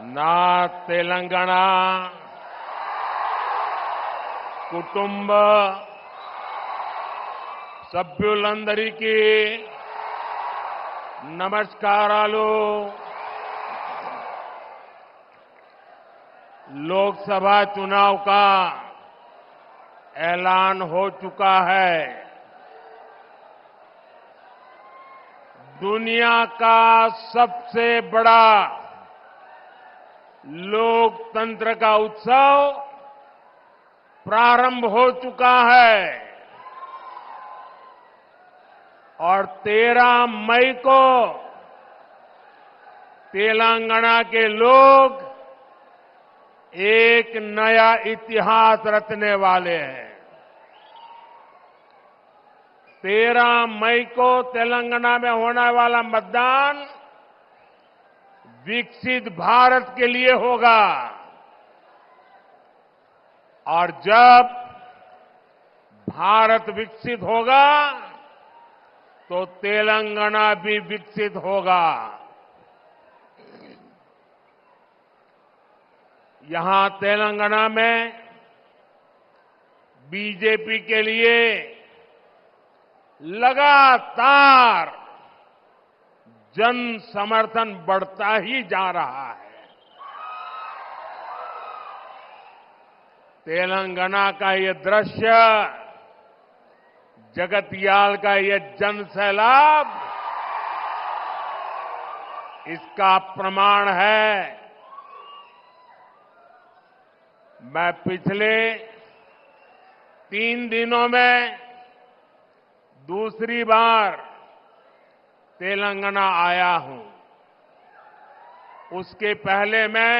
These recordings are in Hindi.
నా తెలంగాణ కుటుంబ సభ్యులందరికీ నమస్కారాలు। लोकसभा चुनाव का ऐलान हो चुका है। दुनिया का सबसे बड़ा लोकतंत्र का उत्सव प्रारंभ हो चुका है और 13 मई को तेलंगाना के लोग एक नया इतिहास रचने वाले हैं। 13 मई को तेलंगाना में होने वाला मतदान विकसित भारत के लिए होगा और जब भारत विकसित होगा तो तेलंगाना भी विकसित होगा। यहां तेलंगाना में बीजेपी के लिए लगातार जन समर्थन बढ़ता ही जा रहा है। तेलंगाना का ये दृश्य, जगतियाल का ये जन सैलाब इसका प्रमाण है। मैं पिछले 3 दिनों में दूसरी बार तेलंगाना आया हूं। उसके पहले मैं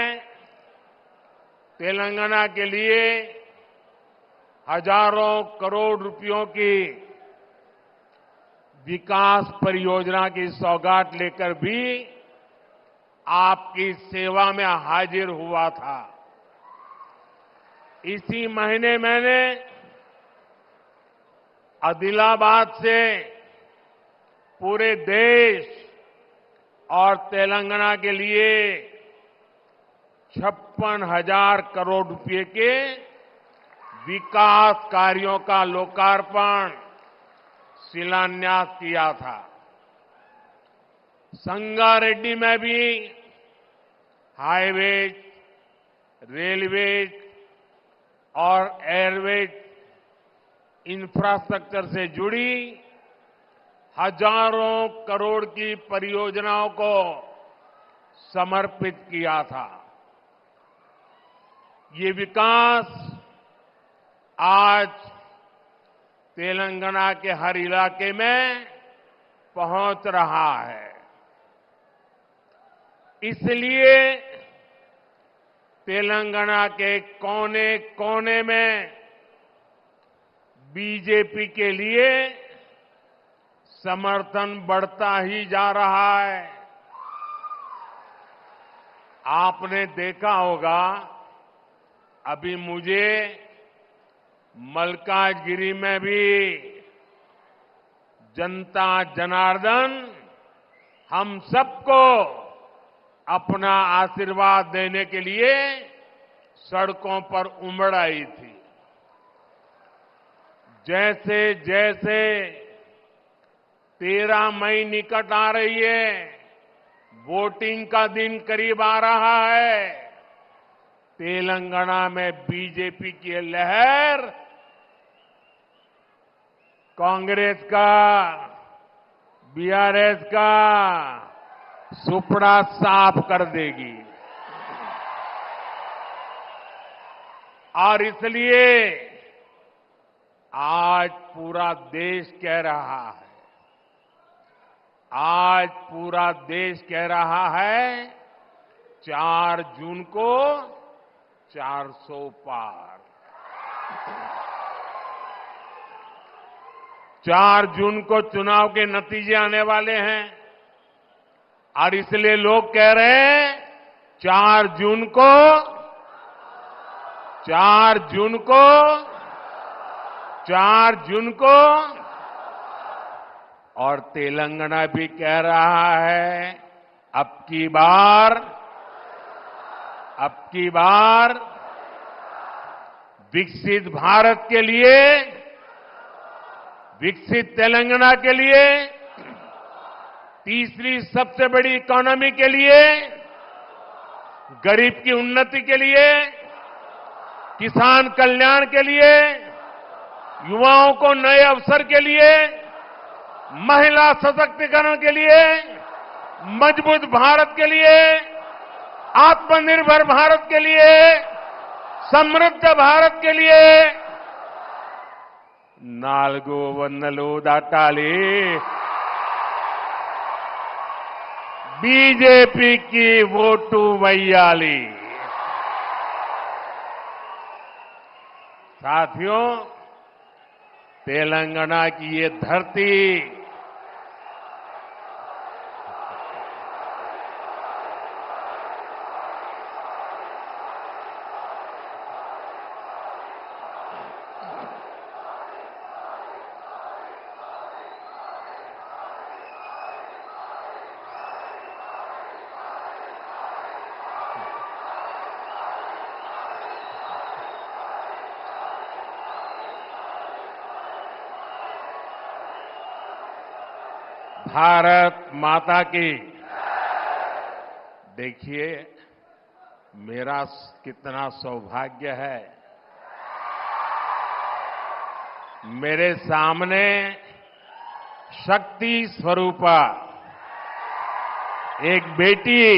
तेलंगाना के लिए हजारों करोड़ रुपयों की विकास परियोजना की सौगात लेकर भी आपकी सेवा में हाजिर हुआ था। इसी महीने मैंने आदिलाबाद से पूरे देश और तेलंगाना के लिए 56,000 करोड़ रुपए के विकास कार्यों का लोकार्पण, शिलान्यास किया था। संगारेड्डी में भी हाईवेज, रेलवेज और एयरवेज इंफ्रास्ट्रक्चर से जुड़ी हजारों करोड़ की परियोजनाओं को समर्पित किया था। ये विकास आज तेलंगाना के हर इलाके में पहुंच रहा है। इसलिए तेलंगाना के कोने कोने में बीजेपी के लिए समर्थन बढ़ता ही जा रहा है। आपने देखा होगा, अभी मुझे मल्काजगिरी में भी जनता जनार्दन हम सबको अपना आशीर्वाद देने के लिए सड़कों पर उमड़ आई थी। जैसे जैसे 13 मई निकट आ रही है, वोटिंग का दिन करीब आ रहा है, तेलंगाना में बीजेपी की लहर कांग्रेस का, बीआरएस का सुपड़ा साफ कर देगी। और इसलिए आज पूरा देश कह रहा है, आज पूरा देश कह रहा है 4 जून को 400 पार। 4 जून को चुनाव के नतीजे आने वाले हैं और इसलिए लोग कह रहे हैं 4 जून को 4 जून को 4 जून को और तेलंगाना भी कह रहा है अब की बार अब की बार विकसित भारत के लिए, विकसित तेलंगाना के लिए, तीसरी सबसे बड़ी इकोनॉमी के लिए, गरीब की उन्नति के लिए, किसान कल्याण के लिए, युवाओं को नए अवसर के लिए, महिला सशक्तिकरण के लिए, मजबूत भारत के लिए, आत्मनिर्भर भारत के लिए, समृद्ध भारत के लिए नाल्गो वन्नलो दाटाली बीजेपी की वोटू वैयाली। साथियों, तेलंगाना की ये धरती भारत माता की। देखिए, मेरा कितना सौभाग्य है, मेरे सामने शक्ति स्वरूपा एक बेटी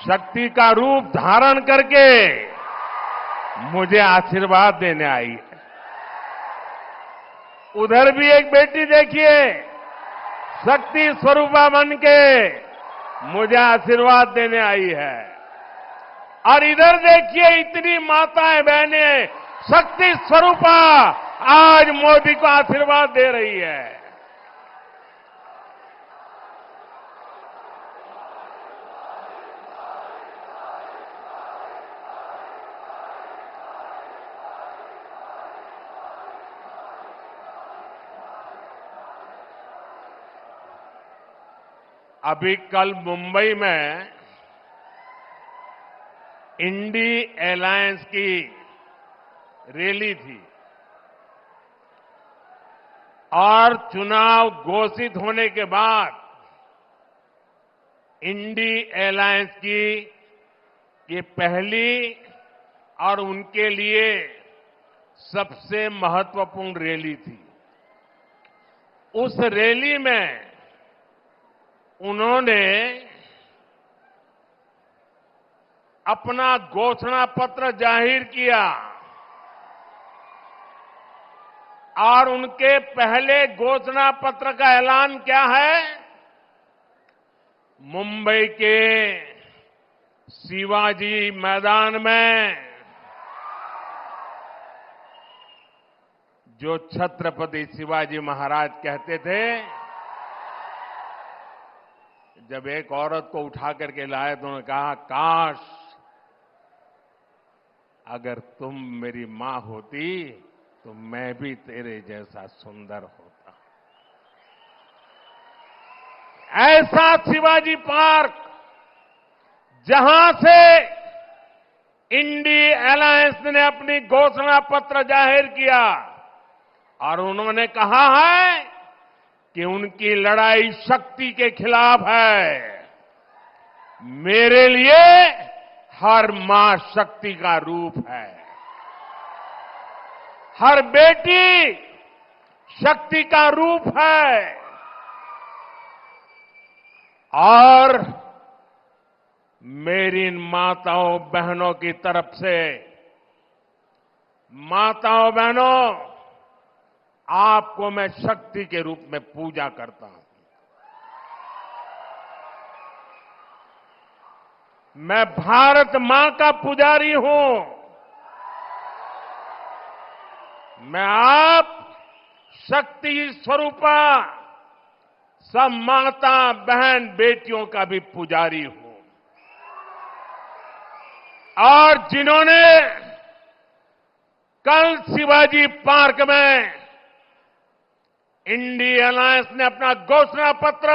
शक्ति का रूप धारण करके मुझे आशीर्वाद देने आई है। उधर भी एक बेटी देखिए, शक्ति स्वरूपा बन के मुझे आशीर्वाद देने आई है। और इधर देखिए, इतनी माताएं बहनें शक्ति स्वरूपा आज मोदी को आशीर्वाद दे रही है। अभी कल मुंबई में इंडी अलायंस की रैली थी और चुनाव घोषित होने के बाद इंडी अलायंस की ये पहली और उनके लिए सबसे महत्वपूर्ण रैली थी। उस रैली में उन्होंने अपना घोषणा पत्र जाहिर किया और उनके पहले घोषणा पत्र का ऐलान क्या है? मुंबई के शिवाजी मैदान में जो छत्रपति शिवाजी महाराज कहते थे, जब एक औरत को उठा करके लाए तो उन्होंने कहा, काश अगर तुम मेरी मां होती तो मैं भी तेरे जैसा सुंदर होता। ऐसा शिवाजी पार्क जहां से इंडी अलायंस ने अपनी घोषणा पत्र जाहिर किया और उन्होंने कहा है कि उनकी लड़ाई शक्ति के खिलाफ है। मेरे लिए हर मां शक्ति का रूप है, हर बेटी शक्ति का रूप है। और मेरी इन माताओं बहनों की तरफ से, माताओं बहनों, आपको मैं शक्ति के रूप में पूजा करता हूं। मैं भारत मां का पुजारी हूं। मैं आप शक्ति स्वरूपा सब माता बहन बेटियों का भी पुजारी हूं। और जिन्होंने कल शिवाजी पार्क में इंडी अलायंस ने अपना घोषणा पत्र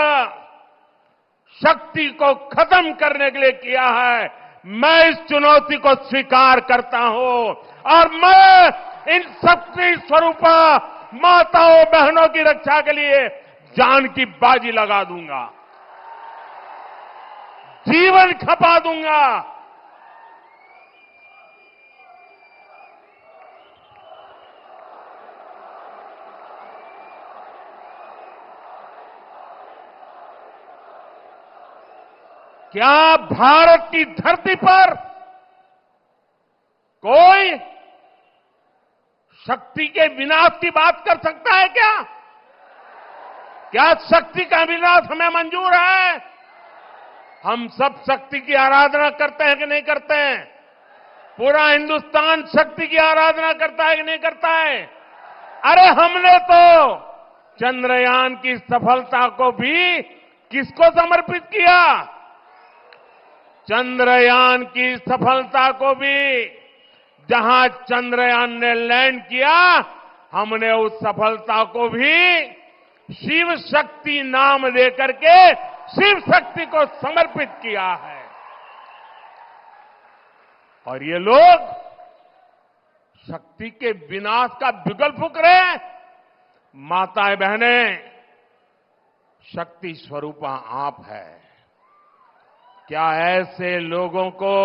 शक्ति को खत्म करने के लिए किया है। मैं इस चुनौती को स्वीकार करता हूं और मैं इन शक्ति स्वरूपा माताओं बहनों की रक्षा के लिए जान की बाजी लगा दूंगा, जीवन खपा दूंगा। क्या भारत की धरती पर कोई शक्ति के विनाश की बात कर सकता है क्या? क्या शक्ति का विनाश हमें मंजूर है? हम सब शक्ति की आराधना करते हैं कि नहीं करते हैं? पूरा हिंदुस्तान शक्ति की आराधना करता है कि नहीं करता है? अरे हमने तो चंद्रयान की सफलता को भी किसको समर्पित किया? चंद्रयान की सफलता को भी, जहां चंद्रयान ने लैंड किया, हमने उस सफलता को भी शिव शक्ति नाम देकर के शिव शक्ति को समर्पित किया है। और ये लोग शक्ति के विनाश का बिगुल फूंक रहे हैं। माताएं बहनें, शक्ति स्वरूपा आप है। क्या ऐसे लोगों को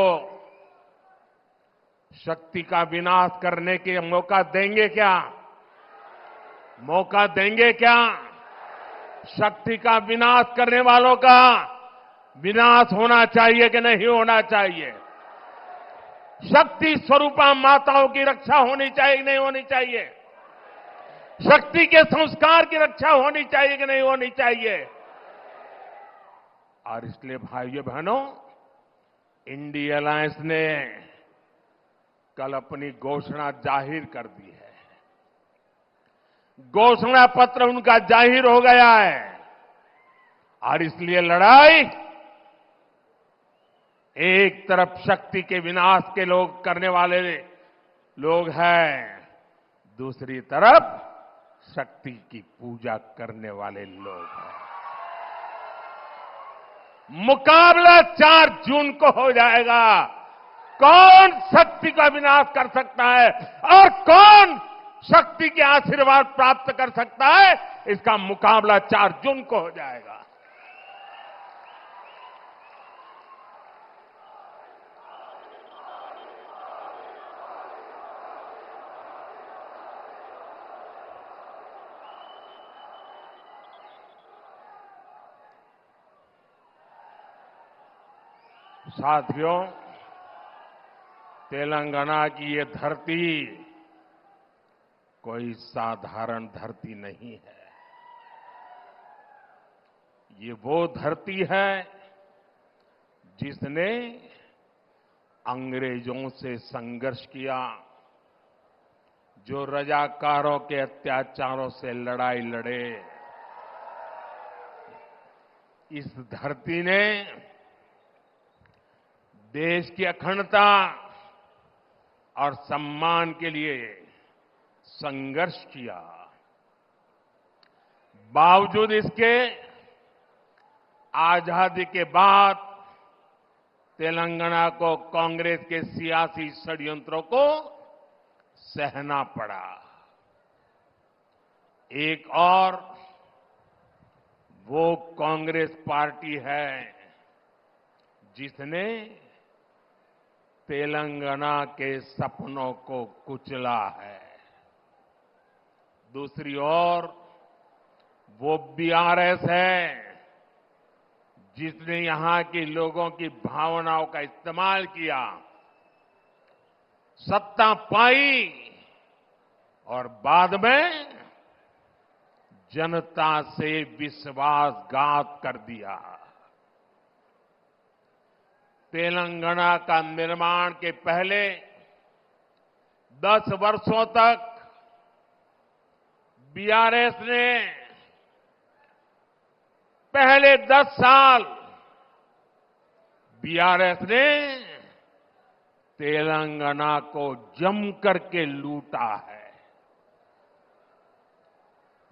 शक्ति का विनाश करने के मौका देंगे क्या? मौका देंगे क्या? शक्ति का विनाश करने वालों का विनाश होना चाहिए कि नहीं होना चाहिए? शक्ति स्वरूपा माताओं की रक्षा होनी चाहिए कि नहीं होनी चाहिए? शक्ति के संस्कार की रक्षा होनी चाहिए कि नहीं होनी चाहिए? और इसलिए भाइयों बहनों, इंडिया अलायंस ने कल अपनी घोषणा जाहिर कर दी है। घोषणा पत्र उनका जाहिर हो गया है और इसलिए लड़ाई एक तरफ शक्ति के विनाश के लोग करने वाले लोग हैं, दूसरी तरफ शक्ति की पूजा करने वाले लोग हैं। मुकाबला 4 जून को हो जाएगा। कौन शक्ति का विनाश कर सकता है और कौन शक्ति के आशीर्वाद प्राप्त कर सकता है, इसका मुकाबला 4 जून को हो जाएगा। साथियों, तेलंगाना की ये धरती कोई साधारण धरती नहीं है। ये वो धरती है जिसने अंग्रेजों से संघर्ष किया, जो रजाकारों के अत्याचारों से लड़ाई लड़े। इस धरती ने देश की अखंडता और सम्मान के लिए संघर्ष किया। बावजूद इसके आजादी के बाद तेलंगाना को कांग्रेस के सियासी षड्यंत्रों को सहना पड़ा। एक और वो कांग्रेस पार्टी है जिसने तेलंगाना के सपनों को कुचला है। दूसरी ओर वो बीआरएस है जिसने यहां के लोगों की भावनाओं का इस्तेमाल किया, सत्ता पाई और बाद में जनता से विश्वासघात कर दिया। तेलंगाना का निर्माण के पहले 10 वर्षों तक बीआरएस ने, पहले 10 साल बीआरएस ने तेलंगाना को जम करके लूटा है।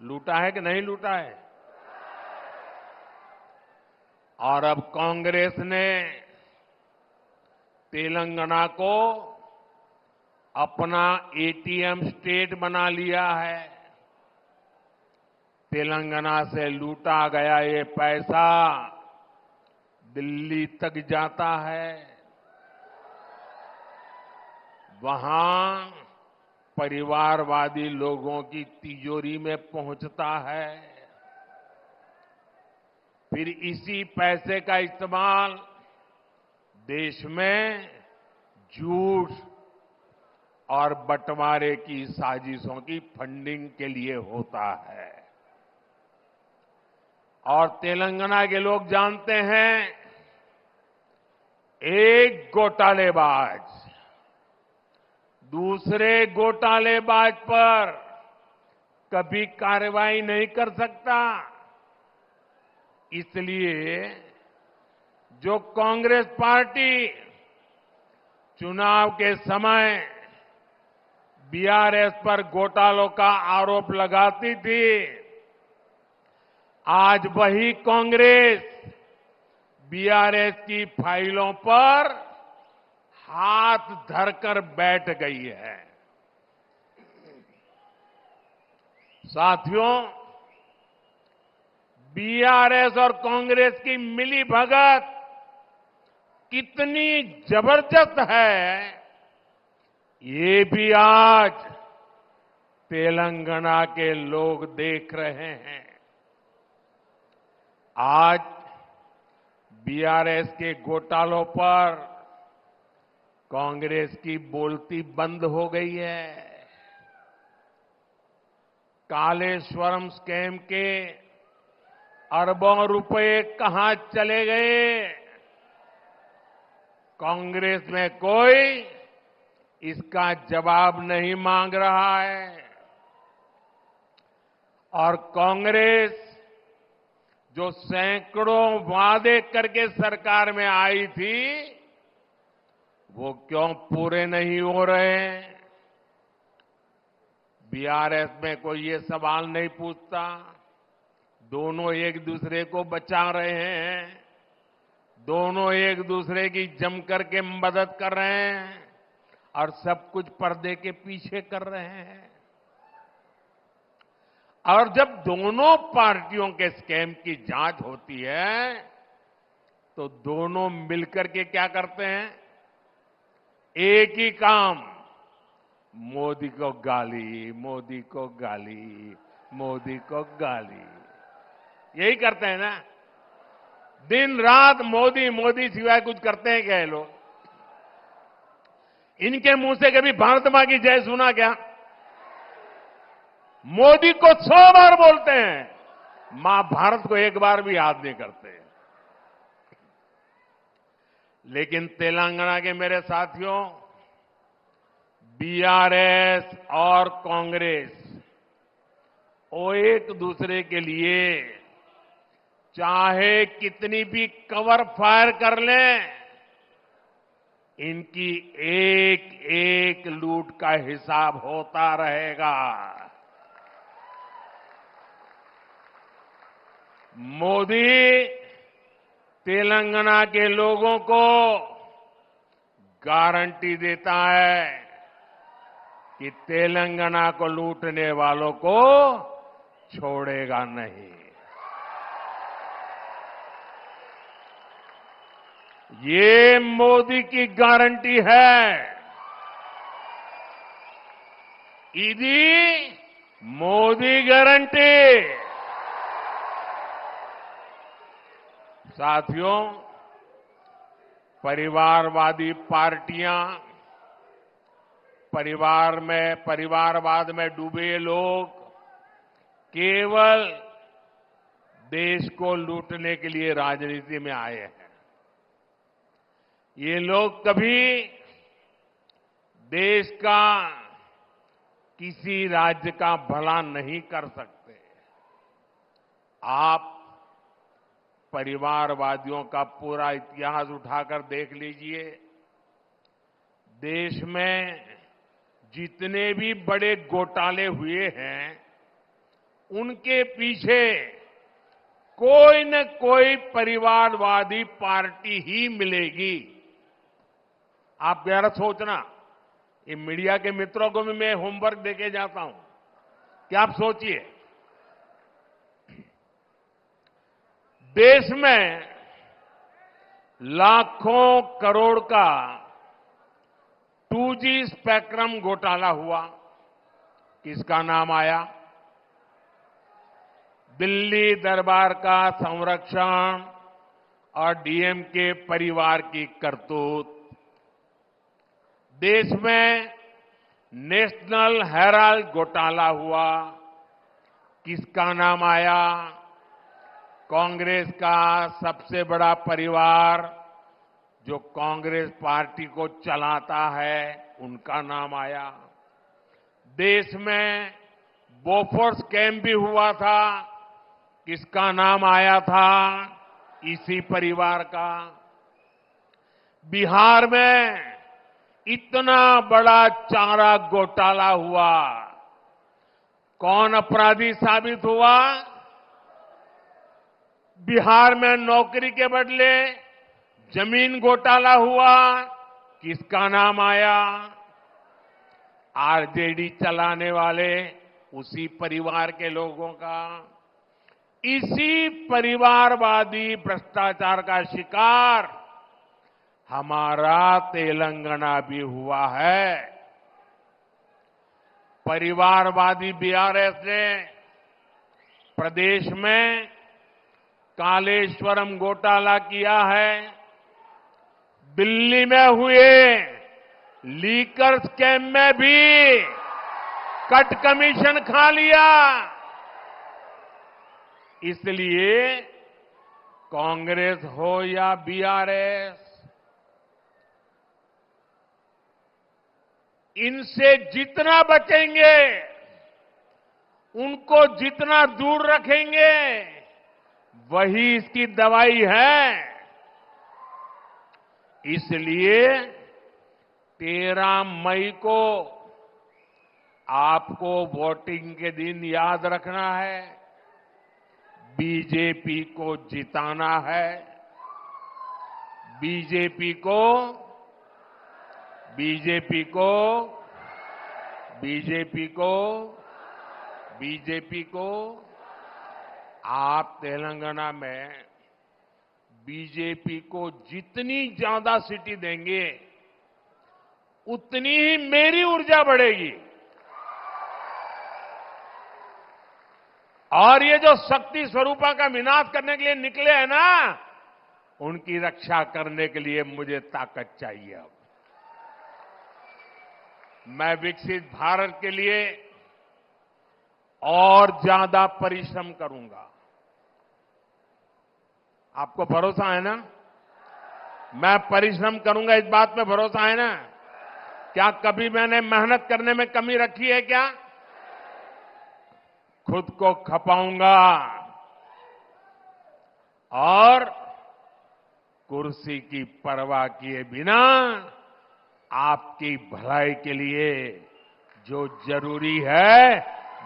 लूटा है कि नहीं लूटा है? और अब कांग्रेस ने तेलंगाना को अपना एटीएम स्टेट बना लिया है। तेलंगाना से लूटा गया ये पैसा दिल्ली तक जाता है, वहां परिवारवादी लोगों की तिजोरी में पहुंचता है। फिर इसी पैसे का इस्तेमाल देश में झूठ और बंटवारे की साजिशों की फंडिंग के लिए होता है। और तेलंगाना के लोग जानते हैं, एक घोटालेबाज दूसरे घोटालेबाज पर कभी कार्रवाई नहीं कर सकता। इसलिए जो कांग्रेस पार्टी चुनाव के समय बीआरएस पर घोटालों का आरोप लगाती थी, आज वही कांग्रेस बीआरएस की फाइलों पर हाथ धरकर बैठ गई है। साथियों, बीआरएस और कांग्रेस की मिलीभगत कितनी जबरदस्त है, ये भी आज तेलंगाना के लोग देख रहे हैं। आज बीआरएस के घोटालों पर कांग्रेस की बोलती बंद हो गई है। कालेश्वरम स्कैम के अरबों रुपए कहां चले गए, कांग्रेस में कोई इसका जवाब नहीं मांग रहा है। और कांग्रेस जो सैकड़ों वादे करके सरकार में आई थी, वो क्यों पूरे नहीं हो रहे हैं? बीआरएस में कोई ये सवाल नहीं पूछता। दोनों एक दूसरे को बचा रहे हैं, दोनों एक दूसरे की जम करके मदद कर रहे हैं और सब कुछ पर्दे के पीछे कर रहे हैं। और जब दोनों पार्टियों के स्कैम की जांच होती है, तो दोनों मिलकर के क्या करते हैं? एक ही काम, मोदी को गाली, मोदी को गाली, मोदी को गाली, यही करते हैं ना। दिन रात मोदी मोदी सिवाय कुछ करते हैं क्या ये लोग? इनके मुंह से कभी भारत मां की जय सुना क्या? मोदी को 100 बार बोलते हैं, मां भारत को एक बार भी याद नहीं करते। लेकिन तेलंगाना के मेरे साथियों, बीआरएस और कांग्रेस वो एक दूसरे के लिए चाहे कितनी भी कवर फायर कर लें, इनकी एक एक लूट का हिसाब होता रहेगा। मोदी तेलंगाना के लोगों को गारंटी देता है कि तेलंगाना को लूटने वालों को छोड़ेगा नहीं। ये मोदी की गारंटी है। इदी मोदी गारंटी। साथियों, परिवारवादी पार्टियां, परिवारवाद में डूबे लोग केवल देश को लूटने के लिए राजनीति में आए हैं। ये लोग कभी देश का किसी राज्य का भला नहीं कर सकते। आप परिवारवादियों का पूरा इतिहास उठाकर देख लीजिए। देश में जितने भी बड़े घोटाले हुए हैं, उनके पीछे कोई न कोई परिवारवादी पार्टी ही मिलेगी। आप जरा सोचना, ये मीडिया के मित्रों को भी मैं होमवर्क देके जाता हूं कि आप सोचिए, देश में लाखों करोड़ का 2G स्पेक्ट्रम घोटाला हुआ, किसका नाम आया? दिल्ली दरबार का संरक्षण और डीएमके परिवार की करतूत। देश में नेशनल हेराल्ड घोटाला हुआ, किसका नाम आया? कांग्रेस का सबसे बड़ा परिवार जो कांग्रेस पार्टी को चलाता है, उनका नाम आया। देश में बोफोर्स स्कैम भी हुआ था, किसका नाम आया था? इसी परिवार का। बिहार में इतना बड़ा चारा घोटाला हुआ, कौन अपराधी साबित हुआ? बिहार में नौकरी के बदले जमीन घोटाला हुआ, किसका नाम आया? आरजेडी चलाने वाले उसी परिवार के लोगों का। इसी परिवारवादी भ्रष्टाचार का शिकार हमारा तेलंगाना भी हुआ है। परिवारवादी बीआरएस ने प्रदेश में कालेश्वरम घोटाला किया है। दिल्ली में हुए लीकर स्कैम में भी कट कमीशन खा लिया। इसलिए कांग्रेस हो या बीआरएस, इनसे जितना बचेंगे, उनको जितना दूर रखेंगे, वही इसकी दवाई है। इसलिए 13 मई को आपको वोटिंग के दिन याद रखना है, बीजेपी को जिताना है। बीजेपी को बीजेपी को बीजेपी को बीजेपी को आप तेलंगाना में बीजेपी को जितनी ज्यादा सीटें देंगे, उतनी ही मेरी ऊर्जा बढ़ेगी। और ये जो शक्ति स्वरूपा का विनाश करने के लिए निकले हैं ना, उनकी रक्षा करने के लिए मुझे ताकत चाहिए। अब मैं विकसित भारत के लिए और ज्यादा परिश्रम करूंगा। आपको भरोसा है ना? मैं परिश्रम करूंगा, इस बात पे भरोसा है ना? क्या कभी मैंने मेहनत करने में कमी रखी है क्या? खुद को खपाऊंगा और कुर्सी की परवाह किए बिना आपकी भलाई के लिए जो जरूरी है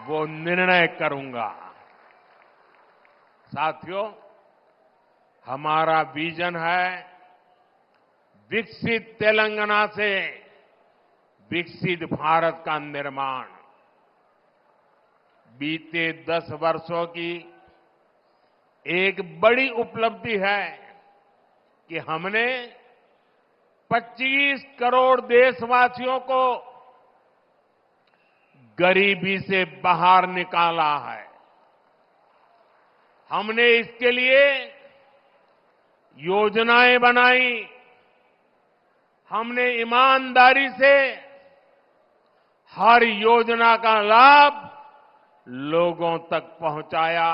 वो निर्णय करूंगा। साथियों, हमारा विजन है विकसित तेलंगाना से विकसित भारत का निर्माण। बीते 10 वर्षों की एक बड़ी उपलब्धि है कि हमने 25 करोड़ देशवासियों को गरीबी से बाहर निकाला है। हमने इसके लिए योजनाएं बनाई, हमने ईमानदारी से हर योजना का लाभ लोगों तक पहुंचाया।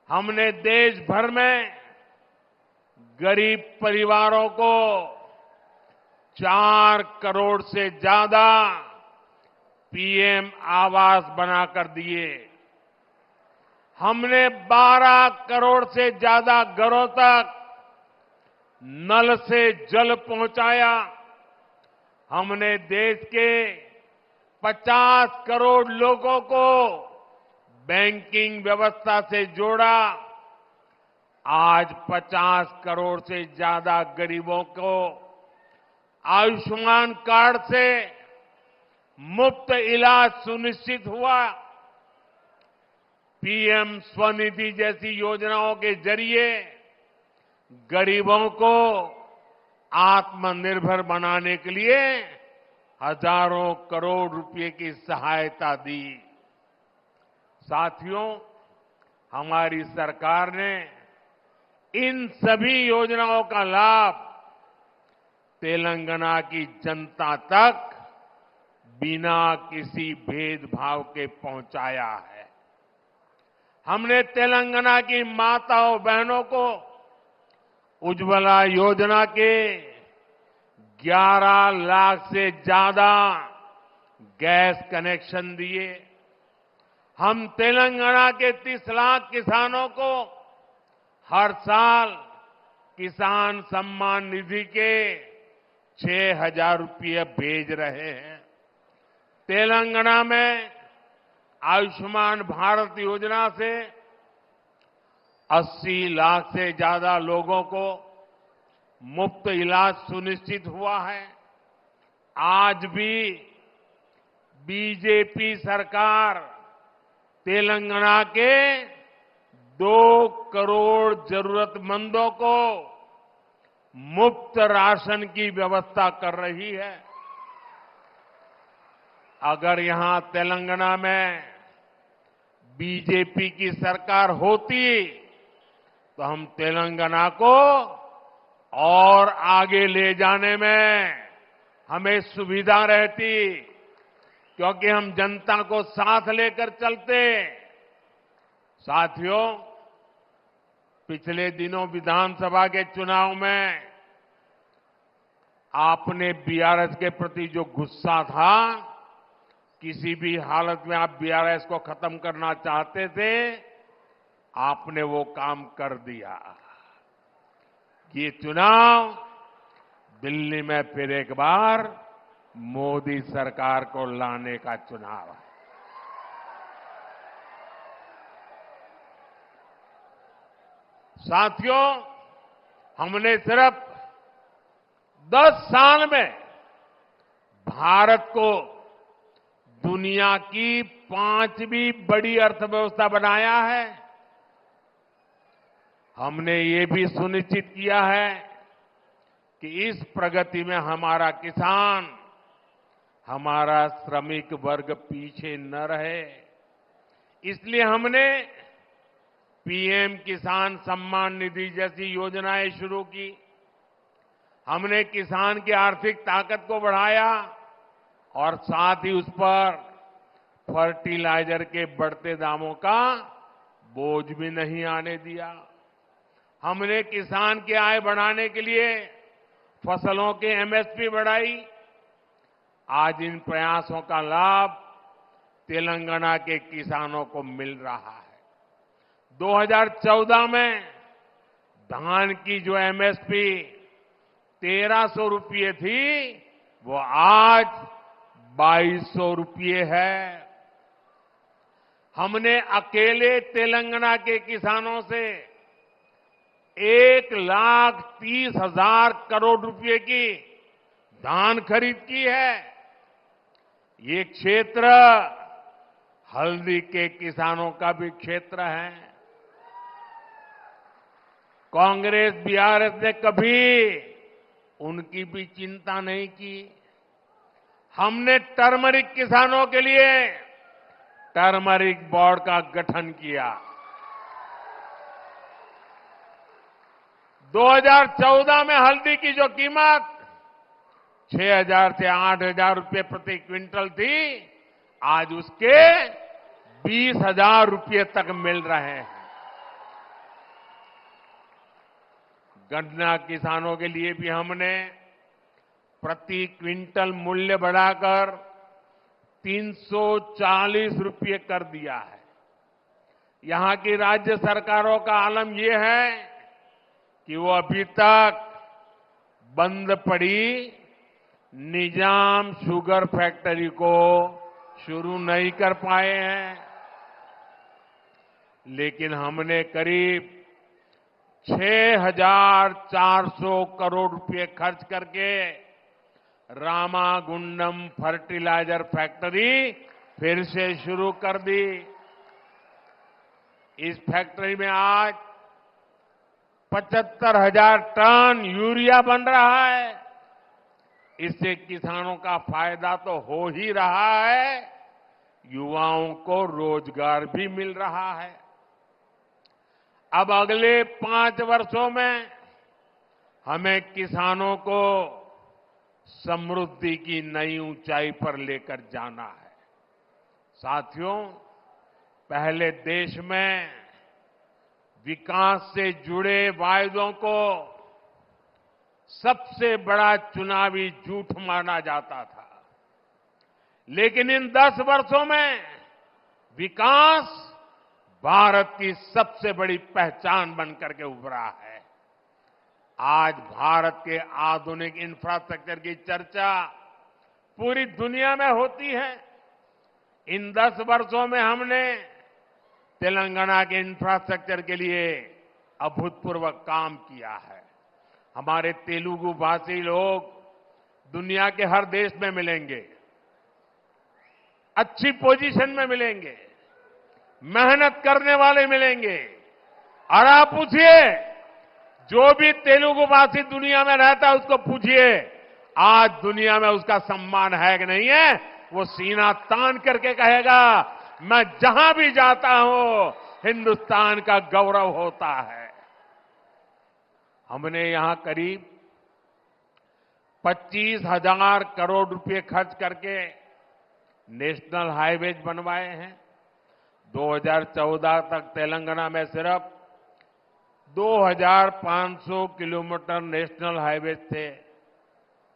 हमने देश भर में गरीब परिवारों को 4 करोड़ से ज्यादा पीएम आवास बनाकर दिए। हमने 12 करोड़ से ज्यादा घरों तक नल से जल पहुंचाया। हमने देश के 50 करोड़ लोगों को बैंकिंग व्यवस्था से जोड़ा। आज 50 करोड़ से ज्यादा गरीबों को आयुष्मान कार्ड से मुफ्त इलाज सुनिश्चित हुआ। पीएम स्वनिधि जैसी योजनाओं के जरिए गरीबों को आत्मनिर्भर बनाने के लिए हजारों करोड़ रुपए की सहायता दी। साथियों, हमारी सरकार ने इन सभी योजनाओं का लाभ तेलंगाना की जनता तक बिना किसी भेदभाव के पहुंचाया है। हमने तेलंगाना की माताओं बहनों को उज्ज्वला योजना के 11 लाख से ज्यादा गैस कनेक्शन दिए। हम तेलंगाना के 30 लाख किसानों को हर साल किसान सम्मान निधि के 6,000 रुपये भेज रहे हैं। तेलंगाना में आयुष्मान भारत योजना से 80 लाख से ज्यादा लोगों को मुफ्त इलाज सुनिश्चित हुआ है। आज भी बीजेपी सरकार तेलंगाना के 2 करोड़ जरूरतमंदों को मुफ्त राशन की व्यवस्था कर रही है। अगर यहां तेलंगाना में बीजेपी की सरकार होती तो हम तेलंगाना को और आगे ले जाने में हमें सुविधा रहती, क्योंकि हम जनता को साथ लेकर चलते। साथियों, पिछले दिनों विधानसभा के चुनाव में आपने बीआरएस के प्रति जो गुस्सा था, किसी भी हालत में आप बीआरएस को खत्म करना चाहते थे, आपने वो काम कर दिया। ये चुनाव दिल्ली में फिर एक बार मोदी सरकार को लाने का चुनाव है। साथियों, हमने सिर्फ 10 साल में भारत को दुनिया की 5वीं बड़ी अर्थव्यवस्था बनाया है। हमने ये भी सुनिश्चित किया है कि इस प्रगति में हमारा किसान, हमारा श्रमिक वर्ग पीछे न रहे। इसलिए हमने पीएम किसान सम्मान निधि जैसी योजनाएं शुरू की। हमने किसान की आर्थिक ताकत को बढ़ाया और साथ ही उस पर फर्टिलाइजर के बढ़ते दामों का बोझ भी नहीं आने दिया। हमने किसान की आय बढ़ाने के लिए फसलों के एमएसपी बढ़ाई। आज इन प्रयासों का लाभ तेलंगाना के किसानों को मिल रहा है। 2014 में धान की जो एमएसपी 1,300 रुपये थी, वो आज 2,200 रुपये है। हमने अकेले तेलंगाना के किसानों से 1,30,000 करोड़ रुपए की धान खरीद की है। ये क्षेत्र हल्दी के किसानों का भी क्षेत्र है। कांग्रेस बीआरएस ने कभी उनकी भी चिंता नहीं की। हमने टर्मरिक किसानों के लिए टर्मरिक बोर्ड का गठन किया। 2014 में हल्दी की जो कीमत 6,000 से 8,000 रुपये प्रति क्विंटल थी, आज उसके 20,000 रुपये तक मिल रहे हैं। गन्ना किसानों के लिए भी हमने प्रति क्विंटल मूल्य बढ़ाकर 340 रुपये कर दिया है। यहां की राज्य सरकारों का आलम यह है कि वो अभी तक बंद पड़ी निजाम शुगर फैक्ट्री को शुरू नहीं कर पाए हैं। लेकिन हमने करीब 6,400 करोड़ रुपए खर्च करके रामागुंडम फर्टिलाइजर फैक्ट्री फिर से शुरू कर दी। इस फैक्ट्री में आज 75,000 टन यूरिया बन रहा है। इससे किसानों का फायदा तो हो ही रहा है, युवाओं को रोजगार भी मिल रहा है। अब अगले 5 वर्षों में हमें किसानों को समृद्धि की नई ऊंचाई पर लेकर जाना है। साथियों, पहले देश में विकास से जुड़े वायदों को सबसे बड़ा चुनावी झूठ माना जाता था, लेकिन इन 10 वर्षों में विकास भारत की सबसे बड़ी पहचान बनकर के उभरा है। आज भारत के आधुनिक इंफ्रास्ट्रक्चर की चर्चा पूरी दुनिया में होती है। इन 10 वर्षों में हमने तेलंगाना के इंफ्रास्ट्रक्चर के लिए अभूतपूर्व काम किया है। हमारे तेलुगु भाषी लोग दुनिया के हर देश में मिलेंगे, अच्छी पोजीशन में मिलेंगे, मेहनत करने वाले मिलेंगे। और आप पूछिए, जो भी तेलुगु भाषी दुनिया में रहता है उसको पूछिए, आज दुनिया में उसका सम्मान है कि नहीं है। वो सीना तान करके कहेगा, मैं जहां भी जाता हूं हिंदुस्तान का गौरव होता है। हमने यहां करीब 25,000 करोड़ रुपए खर्च करके नेशनल हाईवेज बनवाए हैं। 2014 तक तेलंगाना में सिर्फ 2,500 किलोमीटर नेशनल हाईवे थे।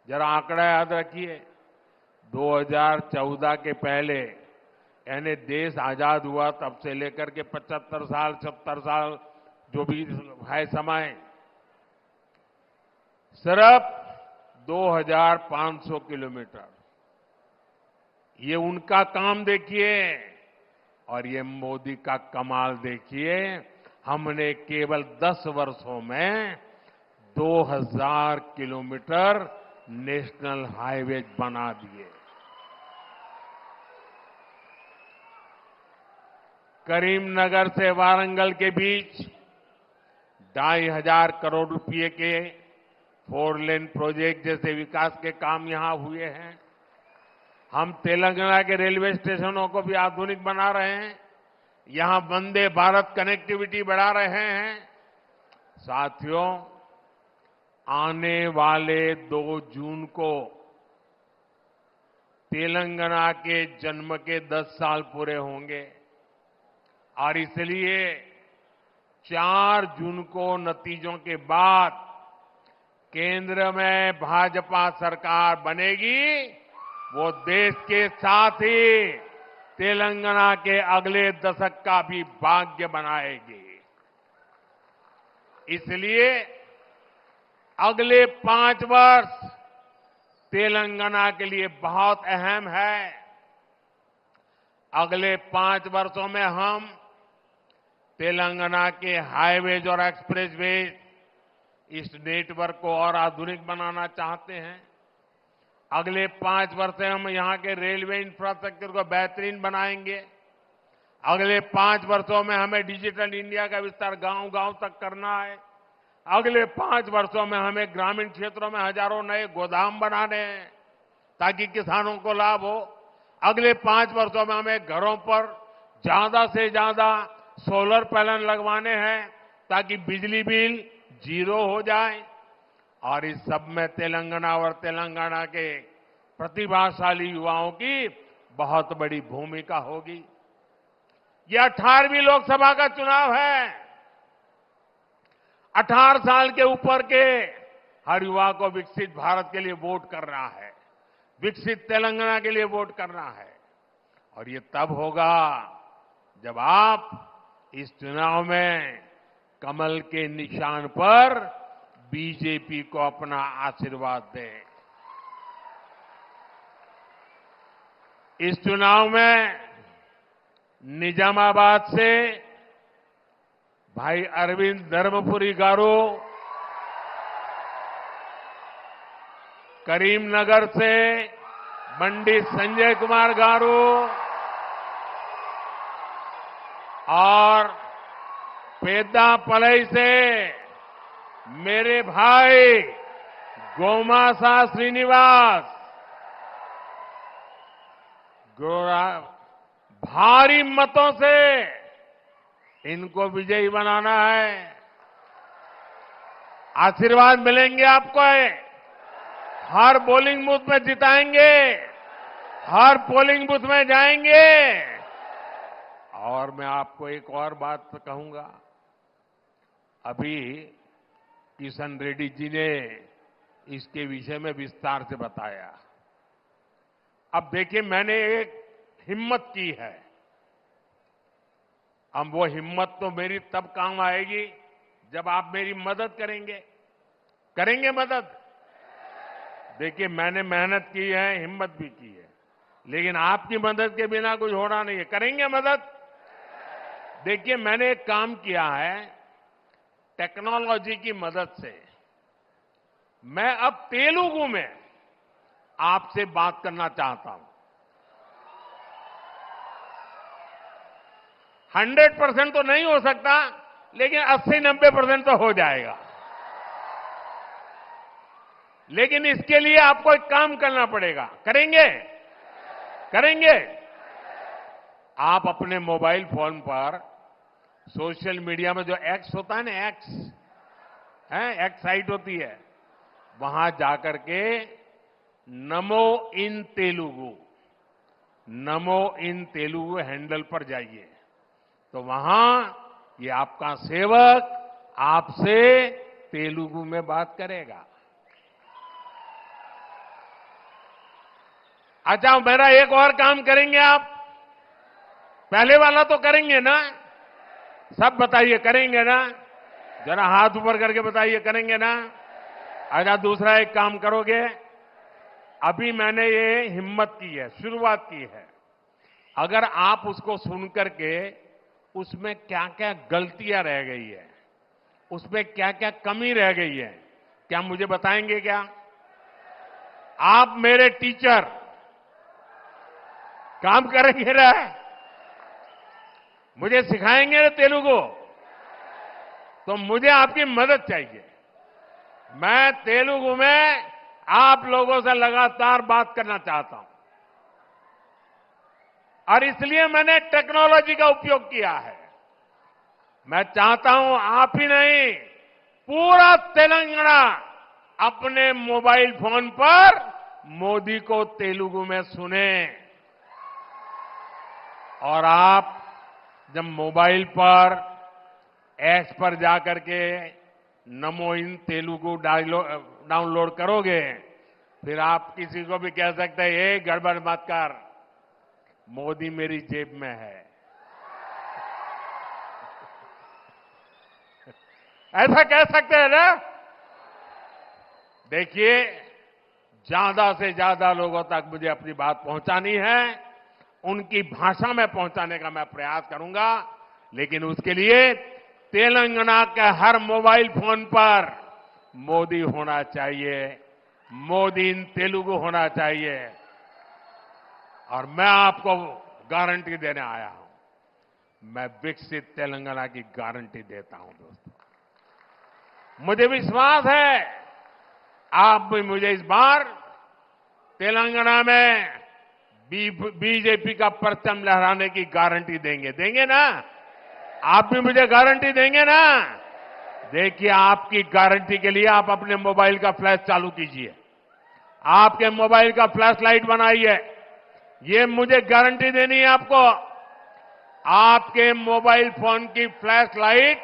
जरा आंकड़ा याद रखिए, 2014 के पहले यानी देश आजाद हुआ तब से लेकर के 75 साल 70 साल जो भी है समय, सिर्फ 2,500 किलोमीटर। ये उनका काम देखिए और ये मोदी का कमाल देखिए। हमने केवल 10 वर्षों में 2,000 किलोमीटर नेशनल हाईवे बना दिए। करीमनगर से वारंगल के बीच 2,500 करोड़ रुपए के 4 लेन प्रोजेक्ट जैसे विकास के काम यहां हुए हैं। हम तेलंगाना के रेलवे स्टेशनों को भी आधुनिक बना रहे हैं, यहां वंदे भारत कनेक्टिविटी बढ़ा रहे हैं। साथियों, आने वाले 2 जून को तेलंगाना के जन्म के 10 साल पूरे होंगे और इसलिए 4 जून को नतीजों के बाद केंद्र में भाजपा सरकार बनेगी। वो देश के साथ ही तेलंगाना के अगले दशक का भी भाग्य बनाएगी। इसलिए अगले 5 वर्ष तेलंगाना के लिए बहुत अहम है। अगले 5 वर्षों में हम तेलंगाना के हाईवेज और एक्सप्रेसवेज इस नेटवर्क को और आधुनिक बनाना चाहते हैं। अगले 5 वर्ष में हम यहां के रेलवे इंफ्रास्ट्रक्चर को बेहतरीन बनाएंगे। अगले 5 वर्षों में हमें डिजिटल इंडिया का विस्तार गांव-गांव तक करना है। अगले 5 वर्षों में हमें ग्रामीण क्षेत्रों में हजारों नए गोदाम बनाने हैं ताकि किसानों को लाभ हो। अगले 5 वर्षों में हमें घरों पर ज्यादा से ज्यादा सोलर पैनल लगवाने हैं ताकि बिजली बिल 0 हो जाए। और इस सब में तेलंगाना और तेलंगाना के प्रतिभाशाली युवाओं की बहुत बड़ी भूमिका होगी। यह 18वीं लोकसभा का चुनाव है। 18 साल के ऊपर के हर युवा को विकसित भारत के लिए वोट करना है, विकसित तेलंगाना के लिए वोट करना है। और ये तब होगा जब आप इस चुनाव में कमल के निशान पर बीजेपी को अपना आशीर्वाद दें। इस चुनाव में निजामाबाद से भाई अरविंद धर्मपुरी गारू, करीमनगर से पंडित संजय कुमार गारू और पेद्दापलई से मेरे भाई गोमासा श्रीनिवास, भारी मतों से इनको विजयी बनाना है। आशीर्वाद मिलेंगे आपको, हर पोलिंग बूथ में जिताएंगे, हर पोलिंग बूथ में जाएंगे। और मैं आपको एक और बात कहूंगा, अभी किशन रेड्डी जी ने इसके विषय में विस्तार से बताया। अब देखिए, मैंने एक हिम्मत की है। अब वो हिम्मत तो मेरी तब काम आएगी जब आप मेरी मदद करेंगे। करेंगे मदद? देखिए, मैंने मेहनत की है, हिम्मत भी की है, लेकिन आपकी मदद के बिना कुछ होना नहीं है। करेंगे मदद? देखिए, मैंने एक काम किया है, टेक्नोलॉजी की मदद से मैं अब तेलुगु में आपसे बात करना चाहता हूं। 100% तो नहीं हो सकता, लेकिन 80-90% तो हो जाएगा। लेकिन इसके लिए आपको एक काम करना पड़ेगा। करेंगे? करेंगे? आप अपने मोबाइल फोन पर सोशल मीडिया में जो एक्स होता है ना, एक्स साइट होती है, वहां जाकर के नमो इन तेलुगु हैंडल पर जाइए, तो वहां ये आपका सेवक आपसे तेलुगु में बात करेगा। अच्छा, मेरा एक और काम करेंगे आप? पहले वाला तो करेंगे ना? सब बताइए, करेंगे ना? जरा हाथ ऊपर करके बताइए, करेंगे ना? अच्छा, दूसरा एक काम करोगे? अभी मैंने ये हिम्मत की है, शुरुआत की है। अगर आप उसको सुन करके उसमें क्या क्या गलतियां रह गई है, उसमें क्या क्या कमी रह गई है, क्या मुझे बताएंगे क्या? आप मेरे टीचर, काम करेंगे ना? मुझे सिखाएंगे ना तेलुगु? तो मुझे आपकी मदद चाहिए। मैं तेलुगु में आप लोगों से लगातार बात करना चाहता हूं, और इसलिए मैंने टेक्नोलॉजी का उपयोग किया है। मैं चाहता हूं आप ही नहीं, पूरा तेलंगाना अपने मोबाइल फोन पर मोदी को तेलुगु में सुने। और आप जब मोबाइल पर ऐप्स पर जाकर के नमो इन तेलुगु डाउनलोड करोगे, फिर आप किसी को भी कह सकते हैं, ये गड़बड़ मत कर, मोदी मेरी जेब में है। ऐसा कह सकते हैं ना? देखिए, ज्यादा से ज्यादा लोगों तक मुझे अपनी बात पहुंचानी है, उनकी भाषा में पहुंचाने का मैं प्रयास करूंगा। लेकिन उसके लिए तेलंगाना के हर मोबाइल फोन पर मोदी होना चाहिए, मोदी इन तेलुगु होना चाहिए। और मैं आपको गारंटी देने आया हूं, मैं विकसित तेलंगाना की गारंटी देता हूं। दोस्तों, मुझे विश्वास है आप भी मुझे इस बार तेलंगाना में बीजेपी का परचम लहराने की गारंटी देंगे ना? आप भी मुझे गारंटी देंगे ना? देखिए, आपकी गारंटी के लिए आप अपने मोबाइल का फ्लैश चालू कीजिए, आपके मोबाइल का फ्लैश लाइट बनाइए। ये मुझे गारंटी देनी है आपको। आपके मोबाइल फोन की फ्लैश लाइट,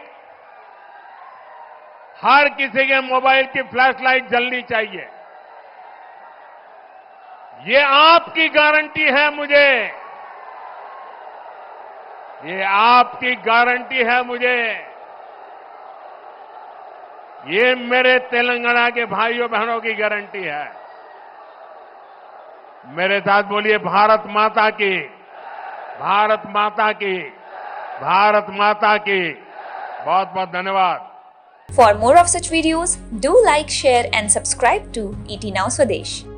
हर किसी के मोबाइल की फ्लैश लाइट जलनी चाहिए। ये आपकी गारंटी है मुझे, ये आपकी गारंटी है मुझे। ये मेरे तेलंगाना के भाइयों बहनों की गारंटी है। मेरे साथ बोलिए, भारत माता की, भारत माता की, भारत माता की। बहुत बहुत धन्यवाद। For more of such videos, do like, share and subscribe to ET Now Swadesh.